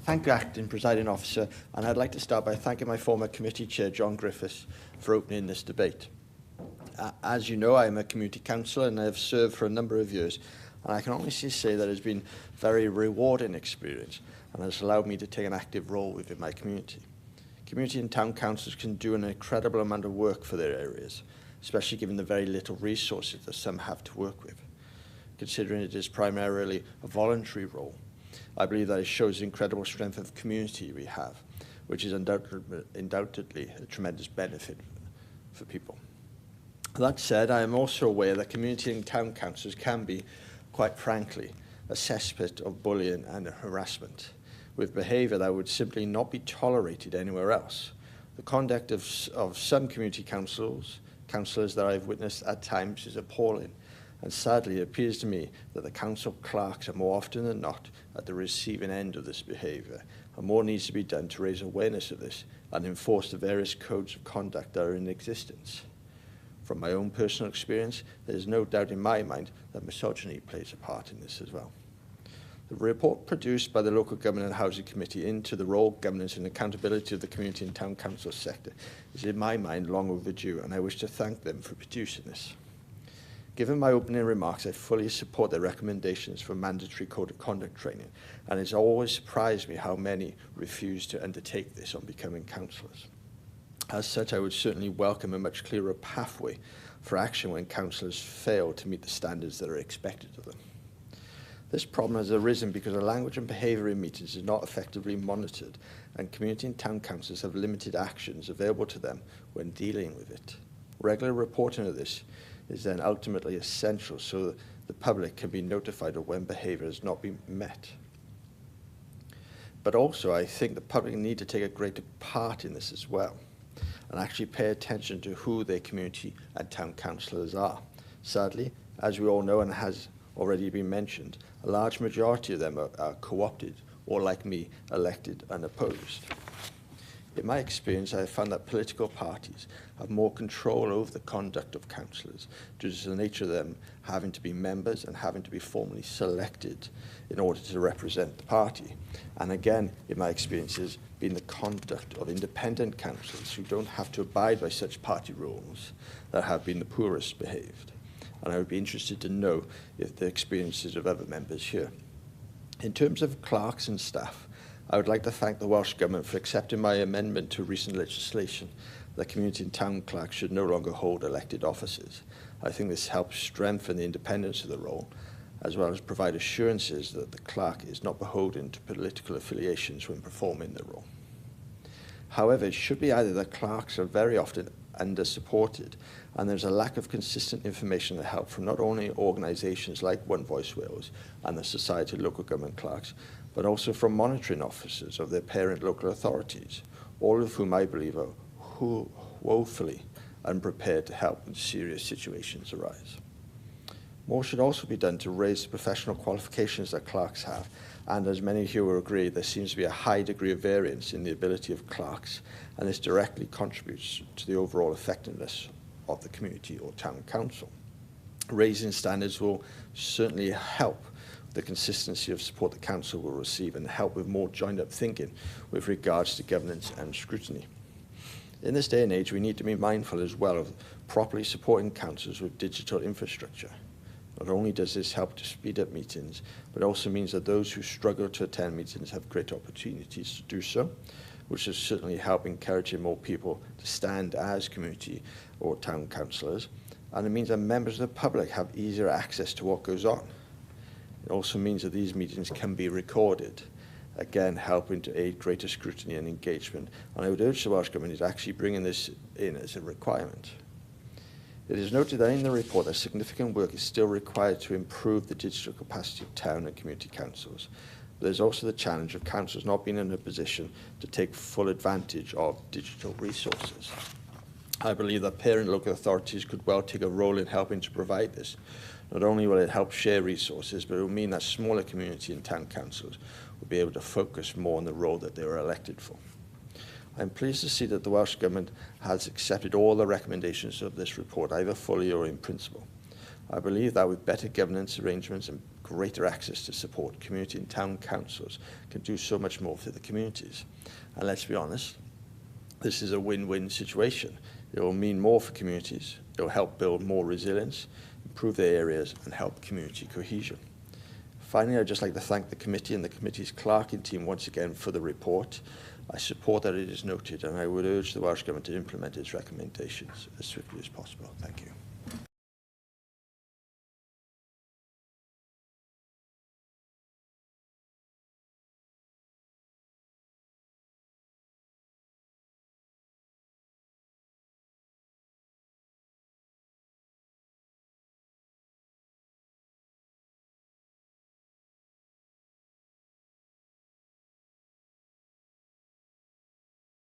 Thank you, Acting Presiding Officer, and I'd like to start by thanking my former committee chair, John Griffiths, for opening this debate. As you know, I am a community councillor and I have served for a number of years, and I can honestly say that it has been a very rewarding experience and has allowed me to take an active role within my community. Community and town councils can do an incredible amount of work for their areas, especially given the very little resources that some have to work with. Considering it is primarily a voluntary role, I believe that it shows the incredible strength of community we have, which is undoubtedly a tremendous benefit for people. That said, I am also aware that community and town councils can be, quite frankly, a cesspit of bullying and harassment, with behaviour that would simply not be tolerated anywhere else. The conduct of some community councillors that I've witnessed at times is appalling, and sadly it appears to me that the council clerks are more often than not at the receiving end of this behaviour, and more needs to be done to raise awareness of this and enforce the various codes of conduct that are in existence. From my own personal experience, there is no doubt in my mind that misogyny plays a part in this as well. The report produced by the Local Government and Housing Committee into the role, governance and accountability of the community and town council sector is in my mind long overdue, and I wish to thank them for producing this. Given my opening remarks, I fully support their recommendations for mandatory code of conduct training, and it's always surprised me how many refuse to undertake this on becoming councillors. As such, I would certainly welcome a much clearer pathway for action when councillors fail to meet the standards that are expected of them. This problem has arisen because the language and behaviour in meetings is not effectively monitored, and community and town councils have limited actions available to them when dealing with it. Regular reporting of this is then ultimately essential so that the public can be notified of when behaviour has not been met. But also, I think the public need to take a greater part in this as well, and actually pay attention to who their community and town councillors are. Sadly, as we all know and has already been mentioned, a large majority of them are co-opted or, like me, elected unopposed. In my experience, I have found that political parties have more control over the conduct of councillors due to the nature of them having to be members and having to be formally selected in order to represent the party. And again, in my experiences, been the conduct of independent councillors who don't have to abide by such party rules that have been the poorest behaved. And I would be interested to know if the experiences of other members here. In terms of clerks and staff, I would like to thank the Welsh Government for accepting my amendment to recent legislation that community and town clerks should no longer hold elected offices. I think this helps strengthen the independence of the role, as well as provide assurances that the clerk is not beholden to political affiliations when performing the role. However, it should be added that clerks are very often under-supported, and there's a lack of consistent information and help from not only organisations like One Voice Wales and the Society of Local Government Clerks, but also from monitoring officers of their parent local authorities, all of whom I believe are woefully unprepared to help when serious situations arise. More should also be done to raise the professional qualifications that clerks have, and as many here will agree, there seems to be a high degree of variance in the ability of clerks, and this directly contributes to the overall effectiveness of the community or town council. Raising standards will certainly help the consistency of support the council will receive and help with more joined-up thinking with regards to governance and scrutiny. In this day and age, we need to be mindful as well of properly supporting councils with digital infrastructure. Not only does this help to speed up meetings, but it also means that those who struggle to attend meetings have great opportunities to do so, which will certainly help encouraging more people to stand as community or town councillors, and it means that members of the public have easier access to what goes on. It also means that these meetings can be recorded, again helping to aid greater scrutiny and engagement, and I would urge the Welsh Government is actually bringing this in as a requirement. It is noted that in the report that significant work is still required to improve the digital capacity of town and community councils. But there's also the challenge of councils not being in a position to take full advantage of digital resources. I believe that parent local authorities could well take a role in helping to provide this. Not only will it help share resources, but it will mean that smaller community and town councils will be able to focus more on the role that they were elected for. I'm pleased to see that the Welsh Government has accepted all the recommendations of this report, either fully or in principle. I believe that with better governance arrangements and greater access to support, community and town councils can do so much more for the communities. And let's be honest, this is a win-win situation. It will mean more for communities, it will help build more resilience, improve their areas and help community cohesion. Finally, I'd just like to thank the committee and the committee's clerking team once again for the report. I support that it is noted, and I would urge the Welsh Government to implement its recommendations as swiftly as possible. Thank you.